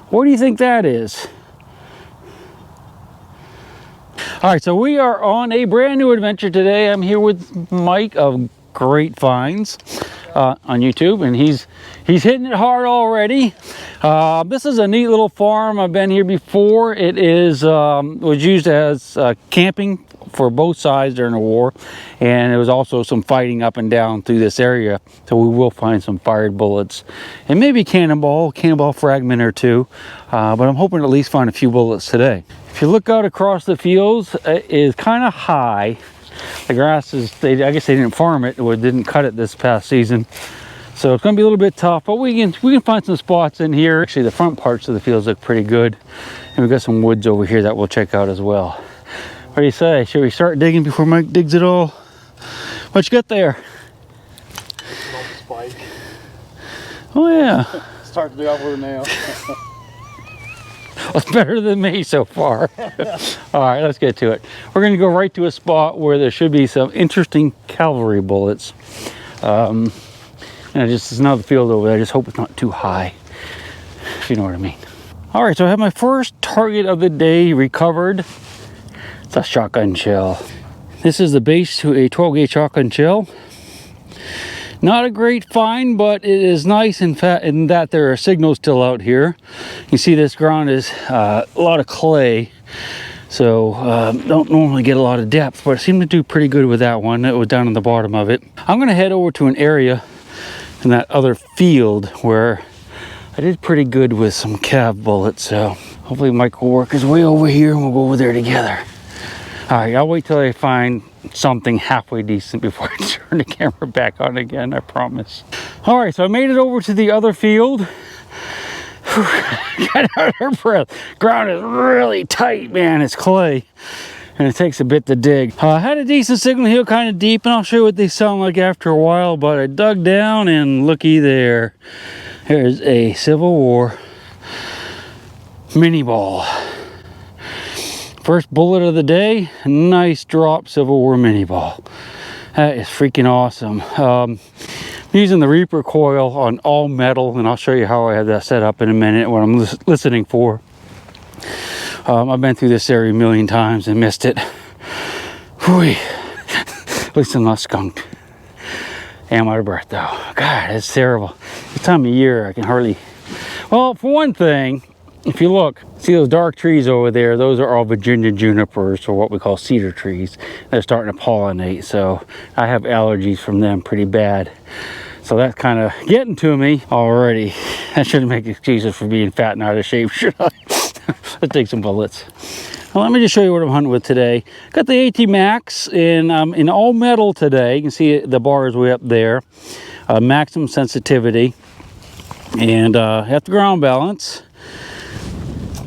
What do you think that is? All right, so we are on a brand new adventure today. I'm here with Mike of Great Finds on YouTube, and he's hitting it hard already. This is a neat little farm. I've been here before. It is was used as camping for both sides during the war, and there was also some fighting up and down through this area. So we will find some fired bullets and maybe cannonball fragment or two, but I'm hoping to at least find a few bullets today. If you look out across the fields, it is kind of high. The grass is, I guess they didn't farm it or didn't cut it this past season. So it's going to be a little bit tough, but we can find some spots in here. Actually, the front parts of the fields look pretty good. And we've got some woods over here that we'll check out as well. What do you say? Should we start digging before Mike digs it all? What you got there? Spike. Oh yeah. Start to dig off with a nail. Well, it's better than me so far. All right, let's get to it. We're going to go right to a spot where there should be some interesting cavalry bullets. And it's another field over there. I just hope it's not too high, if you know what I mean. All right, so I have my first target of the day recovered. It's a shotgun shell. This is the base to a 12-gauge shotgun shell. Not a great find, but it is nice in that there are signals still out here. You see this ground is a lot of clay, so don't normally get a lot of depth, but it seemed to do pretty good with that one. It was down in the bottom of it. I'm going to head over to an area in that other field where I did pretty good with some cav bullets, so hopefully Mike will work his way over here and we'll go over there together. All right, I'll wait till I find something halfway decent before I turn the camera back on again, I promise. All right, so I made it over to the other field. Got out of breath. Ground is really tight, man. It's clay, and it takes a bit to dig. I had a decent signal here, kind of deep, and I'll show you what they sound like after a while, but I dug down, and looky there. There's a Civil War mini ball. First bullet of the day, nice drop Civil War mini ball. That is freaking awesome. I'm using the Reaper coil on all metal, and I'll show you how I have that set up in a minute, what I'm listening for. I've been through this area a million times and missed it. Whew. At least I'm not skunked. I'm out of breath though. God, it's terrible. This time of year I can hardly... Well, for one thing, if you look, see those dark trees over there, those are all Virginia junipers, or what we call cedar trees. They're starting to pollinate, so I have allergies from them pretty bad. So that's kind of getting to me already. I shouldn't make excuses for being fat and out of shape, should I? Let's take some bullets. Well, let me just show you what I'm hunting with today. Got the AT Max in all metal today. You can see the bar is way up there. Maximum sensitivity. And have the ground balance.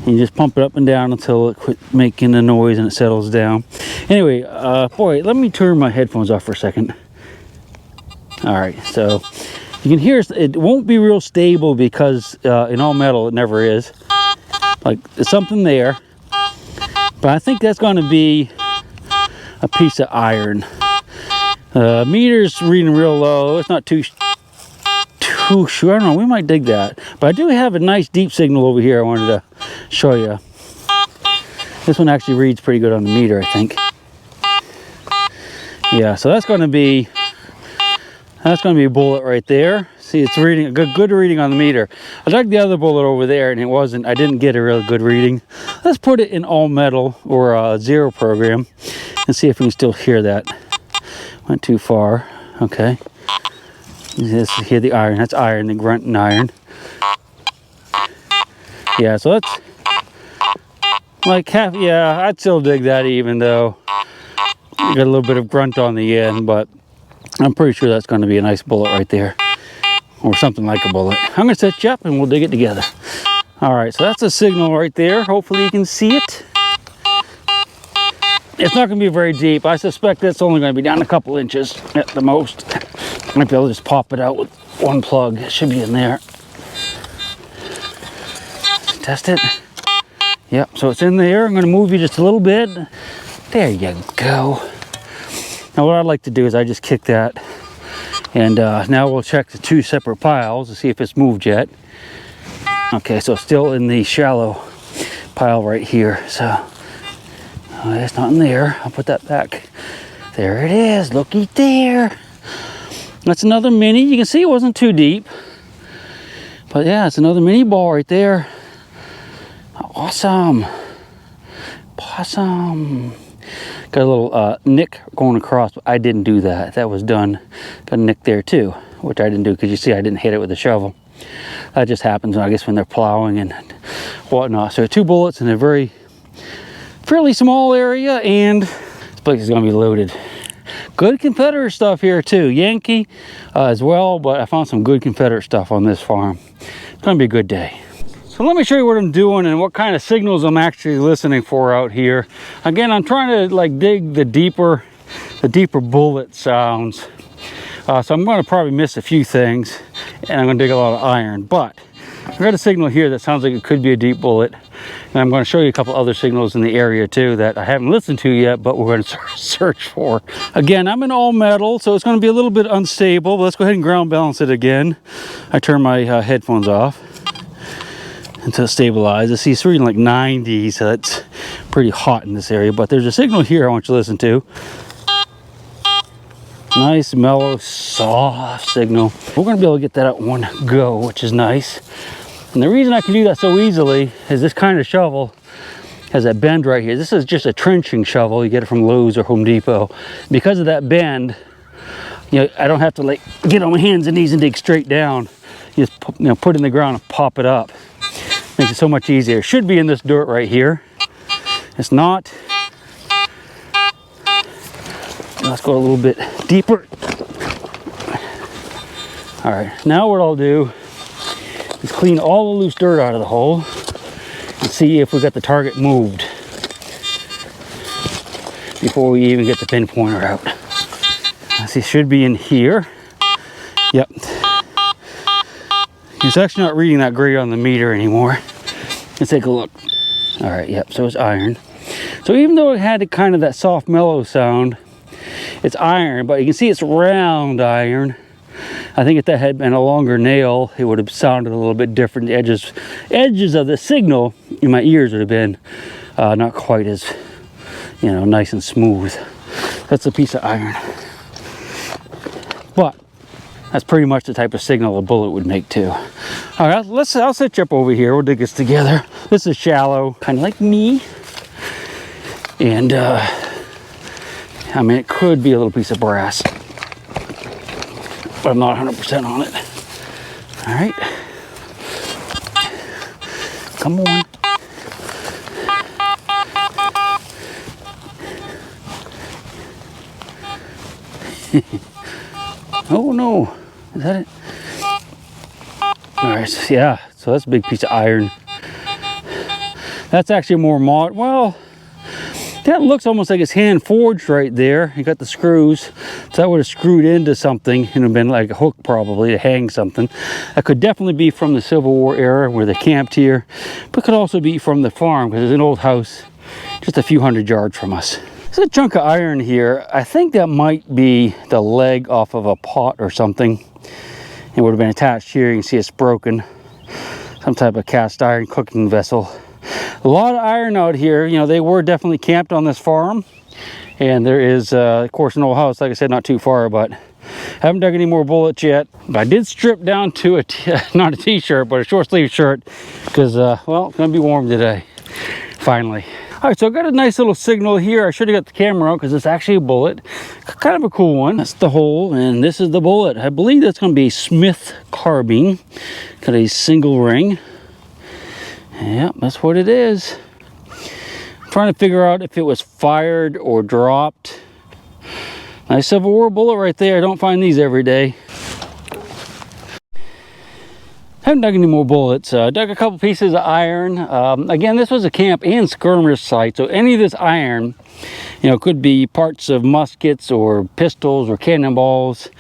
You just pump it up and down until it quits making the noise and it settles down. Anyway, boy, let me turn my headphones off for a second. All right, so you can hear it won't be real stable because in all metal it never is. Like there's something there, but I think that's going to be a piece of iron. Meter's reading real low. It's not too sure. I don't know. We might dig that, but I do have a nice deep signal over here. I wanted to show you. This one actually reads pretty good on the meter, I think. Yeah, so that's going to be a bullet right there. See, it's reading a good reading on the meter. I dug the other bullet over there, and I didn't get a real good reading. Let's put it in all metal or a zero program and see if we can still hear that. Went too far. Okay. Just hear the iron. That's iron, the grunting iron. Yeah, so that's like half. Yeah, I'd still dig that, even though you got a little bit of grunt on the end, but I'm pretty sure that's going to be a nice bullet right there, or something like a bullet. I'm going to set you up and we'll dig it together. All right, so that's a signal right there. Hopefully you can see it. It's not going to be very deep. I suspect that's only going to be down a couple inches at the most. Might be able to just pop it out with one plug. It should be in there. Test it. Yep, so it's in there. I'm going to move you just a little bit. There you go. Now what I'd like to do is I just kick that. And now we'll check the two separate piles to see if it's moved yet. Okay, so still in the shallow pile right here. So it's not in there. I'll put that back. There it is. Looky there. That's another mini. You can see it wasn't too deep. But yeah, it's another mini ball right there. Awesome. Possum. Got a little nick going across, but I didn't do that. That was done. Got a nick there too, which I didn't do because you see I didn't hit it with a shovel. That just happens, I guess, when they're plowing and whatnot. So 2 bullets in a fairly small area, and this place is going to be loaded. Good Confederate stuff here too. Yankee as well, but I found some good Confederate stuff on this farm. It's going to be a good day. So let me show you what I'm doing and what kind of signals I'm actually listening for out here. Again, I'm trying to like dig the deeper bullet sounds. So I'm going to probably miss a few things, and I'm going to dig a lot of iron. But I've got a signal here that sounds like it could be a deep bullet. And I'm going to show you a couple other signals in the area too that I haven't listened to yet, but we're going to search for. Again, I'm in all metal, so it's going to be a little bit unstable. But let's go ahead and ground balance it again. I turn my headphones off until it stabilizes. I see it's reading like 90, so that's pretty hot in this area. But there's a signal here I want you to listen to. Nice, mellow, soft signal. We're going to be able to get that at one go, which is nice. And the reason I can do that so easily is this kind of shovel has that bend right here. This is just a trenching shovel. You get it from Lowe's or Home Depot. Because of that bend, you know, I don't have to like get on my hands and knees and dig straight down. You just put it in the ground and pop it up. Makes it so much easier. It should be in this dirt right here. It's not. Let's go a little bit deeper. All right, now what I'll do is clean all the loose dirt out of the hole and see if we got the target moved before we even get the pinpointer out. Let's see, it should be in here. Yep. It's actually not reading that great on the meter anymore. Let's take a look. All right, yep, so it's iron. So even though it had kind of that soft mellow sound, it's iron, but you can see it's round iron. I think if that had been a longer nail, it would have sounded a little bit different. The edges of the signal in my ears would have been not quite as, you know, nice and smooth. That's a piece of iron. But that's pretty much the type of signal a bullet would make too. All right, I'll set you up over here. We'll dig this together. This is shallow, kind of like me. And I mean, it could be a little piece of brass, but I'm not 100% on it. All right. Come on. Oh no, is that it? All right, so yeah, so that's a big piece of iron. That's actually more well, that looks almost like it's hand forged right there. You got the screws, so that would have screwed into something and have been like a hook probably to hang something. That could definitely be from the Civil War era where they camped here, but could also be from the farm because there's an old house just a few hundred yards from us. There's a chunk of iron here. I think that might be the leg off of a pot or something. It would have been attached here. You can see it's broken. Some type of cast iron cooking vessel. A lot of iron out here. You know, they were definitely camped on this farm. And there is, of course, an old house, like I said, not too far, but haven't dug any more bullets yet. But I did strip down to not a t-shirt, but a short sleeve shirt because, well, it's going to be warm today, finally. All right, so I got a nice little signal here. I should have got the camera out because it's actually a bullet. Kind of a cool one. That's the hole, and this is the bullet. I believe that's going to be a Smith carbine. Got a single ring. Yep, that's what it is. I'm trying to figure out if it was fired or dropped. Nice Civil War bullet right there. I don't find these every day. Haven't dug any more bullets. Dug a couple pieces of iron. Again, this was a camp and skirmish site, so any of this iron, you know, could be parts of muskets or pistols or cannonballs.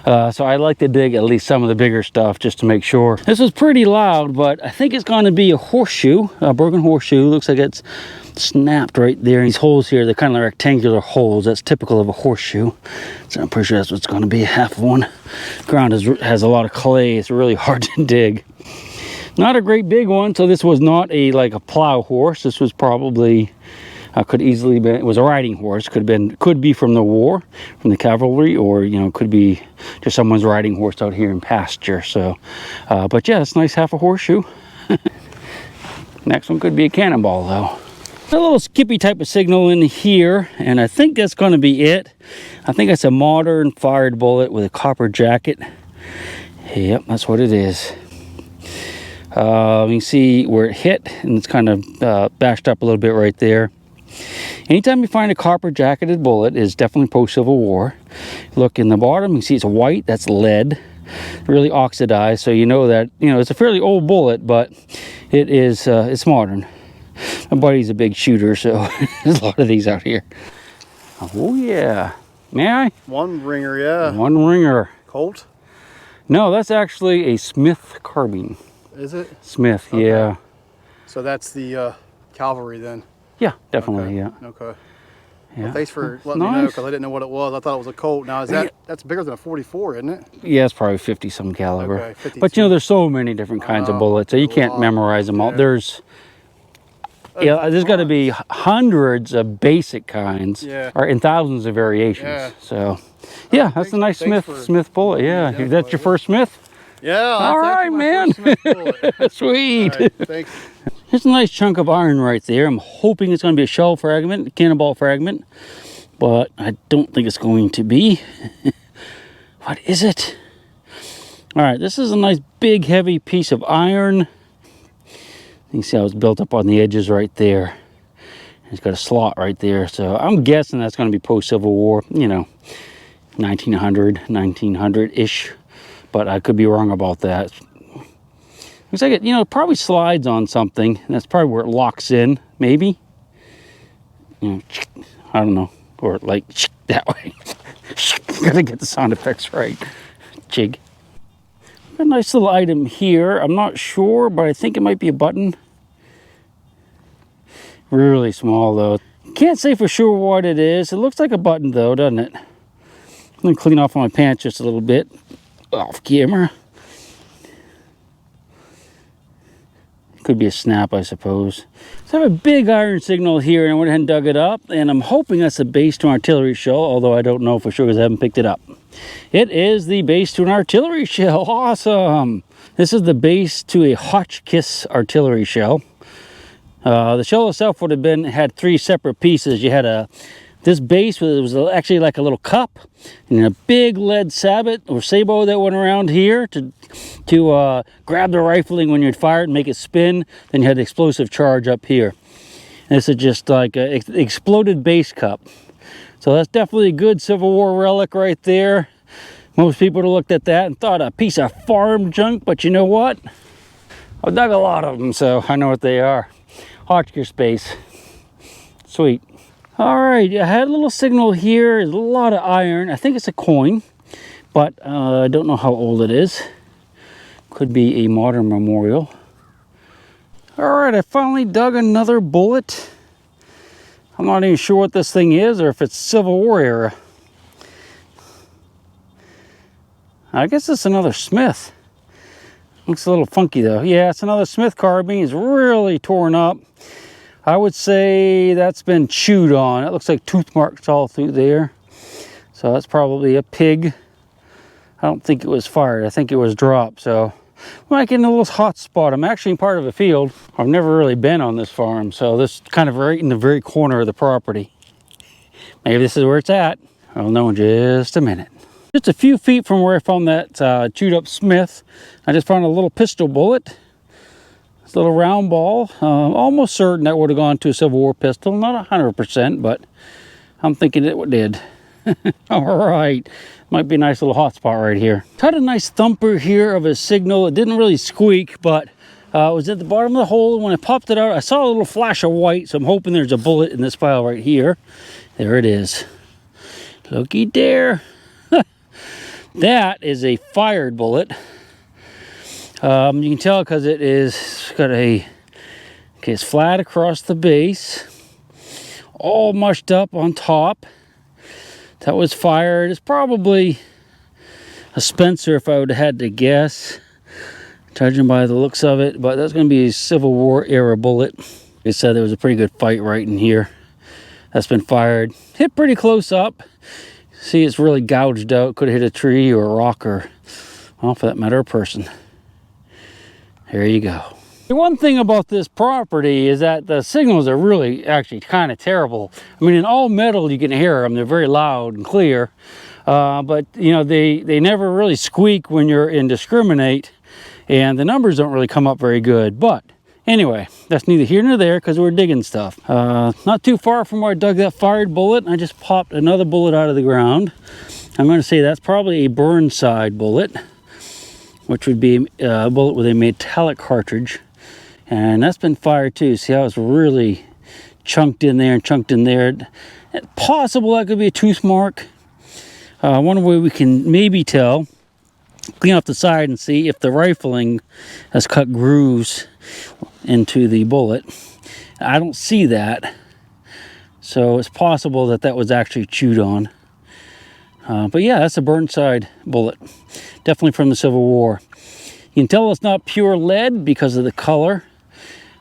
So I like to dig at least some of the bigger stuff just to make sure. This was pretty loud, but I think it's going to be a horseshoe, a broken horseshoe. Looks like it's snapped right there. These holes here, they're kind of rectangular holes. That's typical of a horseshoe. So I'm pretty sure that's what it's going to be, half of one. Ground has a lot of clay. It's really hard to dig. Not a great big one, so this was not like a plow horse. This was probably could easily be, it was a riding horse. Could be from the war, from the cavalry, or you know, could be just someone's riding horse out here in pasture. So, but yeah, it's nice, half a horseshoe. Next one could be a cannonball though. A little skippy type of signal in here, and I think that's going to be it. I think it's a modern fired bullet with a copper jacket. Yep, that's what it is. You can see where it hit, and it's kind of bashed up a little bit right there. Anytime you find a copper jacketed bullet, is definitely post-Civil War. Look in the bottom, you can see it's white, that's lead, really oxidized, so you know that, you know, it's a fairly old bullet, but it is, it's modern. My buddy's a big shooter, so there's a lot of these out here. Oh yeah, may I? One ringer, yeah. One ringer. Colt? No, that's actually a Smith carbine. Is it? Smith, okay. Yeah. So that's the cavalry then? Yeah, definitely, okay. yeah. Okay. Yeah. Well, thanks for letting me know, because I didn't know what it was. I thought it was a Colt. Now, is that's bigger than a 44, isn't it? Yeah, it's probably 50 some caliber. Okay, 52. But you know, there's so many different kinds of bullets, so you can't memorize them all. There's got to be hundreds of basic kinds, or in thousands of variations. Yeah. So, yeah, that's a nice Smith bullet. Yeah, that's your first Smith. Yeah. All right, man. Sweet. All right, thanks. Here's a nice chunk of iron right there. I'm hoping it's going to be a shell fragment, a cannonball fragment, but I don't think it's going to be. What is it? All right, this is a nice big heavy piece of iron. You can see how it's built up on the edges right there. It's got a slot right there, so I'm guessing that's going to be post-Civil War, you know, 1900-ish, but I could be wrong about that. Looks like it, you know, it probably slides on something. That's probably where it locks in, maybe. You know, I don't know, or like that way. Gotta get the sound effects right. Jig. A nice little item here. I'm not sure, but I think it might be a button. Really small though. Can't say for sure what it is. It looks like a button though, doesn't it? I'm gonna clean off my pants just a little bit off camera. Could be a snap, I suppose. So I have a big iron signal here, and I went ahead and dug it up, and I'm hoping that's a base to an artillery shell, although I don't know for sure because I haven't picked it up. It is the base to an artillery shell. Awesome. This is the base to a Hotchkiss artillery shell. The shell itself would have had three separate pieces. You had this base was actually like a little cup, and a big lead sabot or sabot that went around here to grab the rifling when you'd fire it and make it spin. Then you had the explosive charge up here. And this is just like an exploded base cup. So that's definitely a good Civil War relic right there. Most people would have looked at that and thought a piece of farm junk, but you know what? I've dug a lot of them, so I know what they are. Hotchkiss base. Sweet. All right, I had a little signal here. There's a lot of iron. I think it's a coin, but I don't know how old it is. Could be a modern memorial. All right, I finally dug another bullet. I'm not even sure what this thing is or if it's Civil War era. I guess it's another Smith. Looks a little funky though. Yeah, it's another Smith carbine. It's really torn up. I would say that's been chewed on. It looks like tooth marks all through there. So that's probably a pig. I don't think it was fired. I think it was dropped. So I'm like in a little hot spot. I'm actually in part of a field. I've never really been on this farm. So this is kind of right in the very corner of the property. Maybe this is where it's at. I'll know in just a minute. Just a few feet from where I found that chewed up Smith, I just found a little pistol bullet. This little round ball. Almost certain that would have gone to a Civil War pistol. Not 100%, but I'm thinking it did. All right. Might be a nice little hot spot right here. Had a nice thumper here of a signal. It didn't really squeak, but it was at the bottom of the hole. When I popped it out, I saw a little flash of white, so I'm hoping there's a bullet in this pile right here. There it is. Looky there. That is a fired bullet. You can tell because it is got it's flat across the base, all mushed up on top. That was fired. It's probably a Spencer if I would have had to guess. judging by the looks of it, but that's going to be a Civil War era bullet. They said there was a pretty good fight right in here. That's been fired. Hit pretty close up. See, it's really gouged out. Could have hit a tree or a rock or, well, for that matter, a person. There you go. The one thing about this property is that the signals are really actually kind of terrible. I mean, in all metal you can hear them. They're very loud and clear. But, you know, they never really squeak when you're in discriminate. And the numbers don't really come up very good. But anyway, that's neither here nor there because we're digging stuff. Not too far from where I dug that fired bullet, I just popped another bullet out of the ground. I'm going to say that's probably a Burnside bullet, which would be a bullet with a metallic cartridge. And that's been fired too. See how it's really chunked in there and chunked in there. It's possible that could be a tooth mark. One way we can maybe tell, clean off the side and see if the rifling has cut grooves into the bullet. I don't see that. So it's possible that that was actually chewed on. But yeah, that's a Burnside bullet. Definitely from the Civil War. You can tell it's not pure lead because of the color.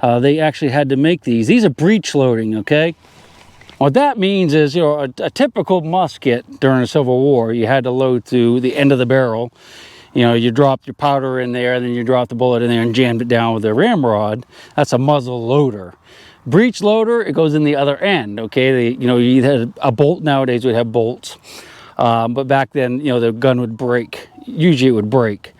They actually had to make these. These are breech loading, okay? What that means is, you know, a typical musket during the Civil War, you had to load through the end of the barrel. You know, you dropped your powder in there, and then you dropped the bullet in there and jammed it down with a ramrod. That's a muzzle loader. Breech loader, it goes in the other end, okay? You know, you had a bolt nowadays would have bolts. But back then, you know, the gun would break. Usually it would break.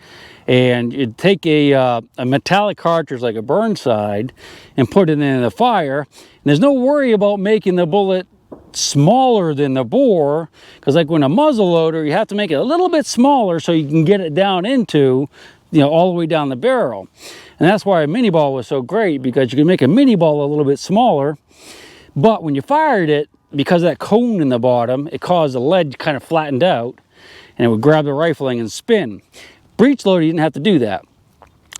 And you'd take a metallic cartridge like a Burnside and put it in the fire. And there's no worry about making the bullet smaller than the bore, because like when a muzzle loader, you have to make it a little bit smaller so you can get it down into, you know, all the way down the barrel. And that's why a mini ball was so great, because you can make a mini ball a little bit smaller. But when you fired it, because of that cone in the bottom, it caused the lead kind of flattened out, and it would grab the rifling and spin. Breech loader, you didn't have to do that.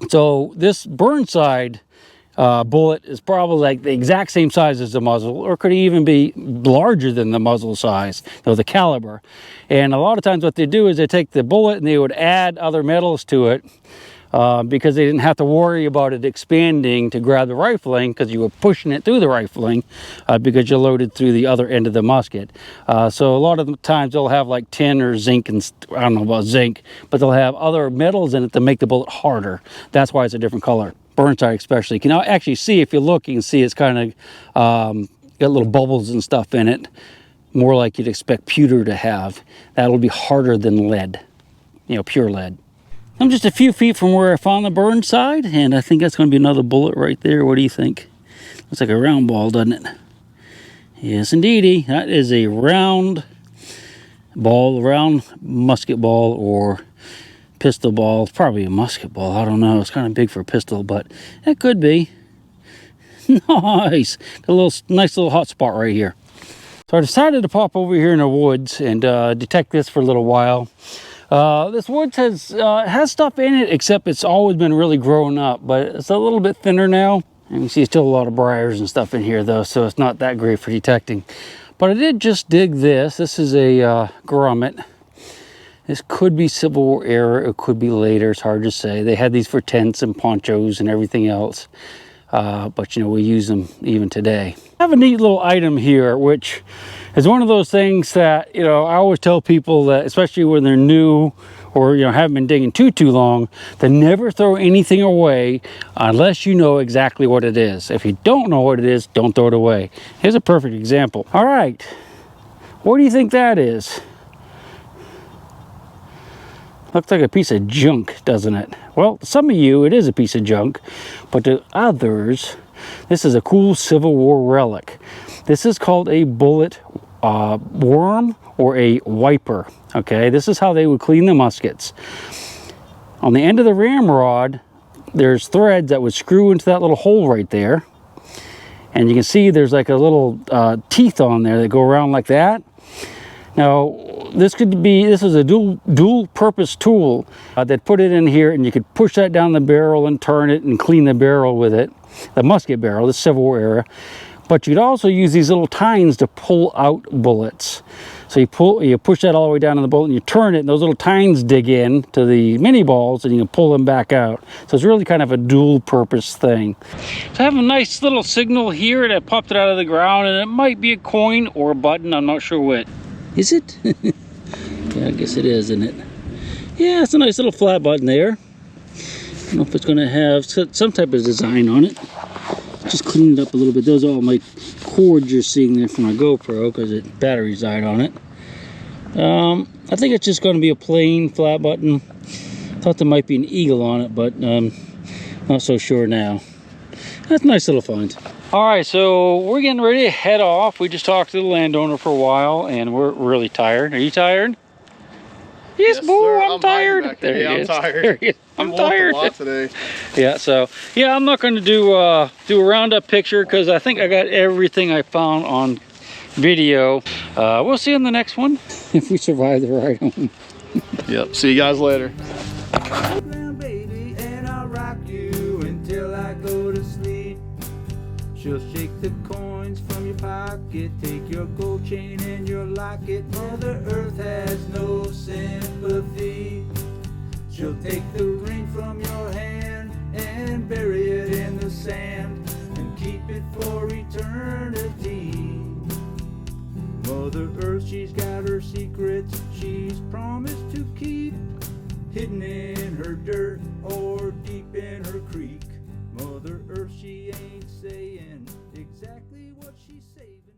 So this Burnside bullet is probably like the exact same size as the muzzle, or could even be larger than the muzzle size, or the caliber. And a lot of times what they do is they take the bullet and they would add other metals to it, because they didn't have to worry about it expanding to grab the rifling, because you were pushing it through the rifling, because you loaded through the other end of the musket. So a lot of the times they'll have like tin or zinc, and I don't know about zinc, but they'll have other metals in it to make the bullet harder. That's why it's a different color. Burnside especially. You can actually see, if you look, you can see it's kind of got little bubbles and stuff in it, more like you'd expect pewter to have. That'll be harder than lead, you know, pure lead. I'm just a few feet from where I found the Burnside, and I think that's going to be another bullet right there. What do you think? Looks like a round ball, doesn't it? Yes, indeedy. That is a round ball, round musket ball or pistol ball. It's probably a musket ball. I don't know. It's kind of big for a pistol, but it could be. Nice. Got a little nice little hot spot right here. So I decided to pop over here in the woods and detect this for a little while. This woods has stuff in it, except it's always been really grown up, but it's a little bit thinner now. You can see still a lot of briars and stuff in here though, so it's not that great for detecting. But I did just dig this. This is a grommet. This could be Civil War era, it could be later, it's hard to say. They had these for tents and ponchos and everything else. But you know, we use them even today. I have a neat little item here, which is one of those things that, you know, I always tell people that, especially when they're new or, you know, haven't been digging too long, to never throw anything away unless you know exactly what it is. If you don't know what it is, don't throw it away. Here's a perfect example. All right, what do you think that is? Looks like a piece of junk, doesn't it? Well, to some of you, it is a piece of junk, but to others, this is a cool Civil War relic. This is called a bullet worm or a wiper, okay? This is how they would clean the muskets. On the end of the ramrod, there's threads that would screw into that little hole right there. And you can see there's like a little teeth on there that go around like that. Now, this is a dual purpose tool that put it in here, and you could push that down the barrel and turn it and clean the barrel with it. The musket barrel, the Civil War era. But you could also use these little tines to pull out bullets. So you push that all the way down in the bullet and you turn it, and those little tines dig in to the mini balls and you can pull them back out. So it's really kind of a dual purpose thing. So I have a nice little signal here that popped it out of the ground, and it might be a coin or a button. I'm not sure what. Is it? Yeah, I guess it is, isn't it? Yeah, it's a nice little flat button there. I don't know if it's going to have some type of design on it. Just cleaned it up a little bit. Those are all my cords you're seeing there from my GoPro because it batteries died on it. I think it's just going to be a plain flat button. Thought there might be an eagle on it, but not so sure now. That's a nice little find. All right, so we're getting ready to head off. We just talked to the landowner for a while, and we're really tired. Are you tired? Yes, boo, sir. I'm tired. There yeah, he I'm is. tired. There he is. I'm tired. A lot today. Yeah, so yeah, I'm not going to do a roundup picture because I think I got everything I found on video. We'll see you in the next one if we survive the ride home. Yep. See you guys later. Baby, and I'll rock you until I go to sleep. She'll shake the coins from your pocket, take your gold chain and your locket. Mother Earth has no sympathy. She'll take the ring from your hand and bury it in the sand and keep it for eternity. Mother Earth, she's got her secrets she's promised to keep, hidden in her dirt or deep in her creek. Mother Earth, she ain't saying exactly what she's saving.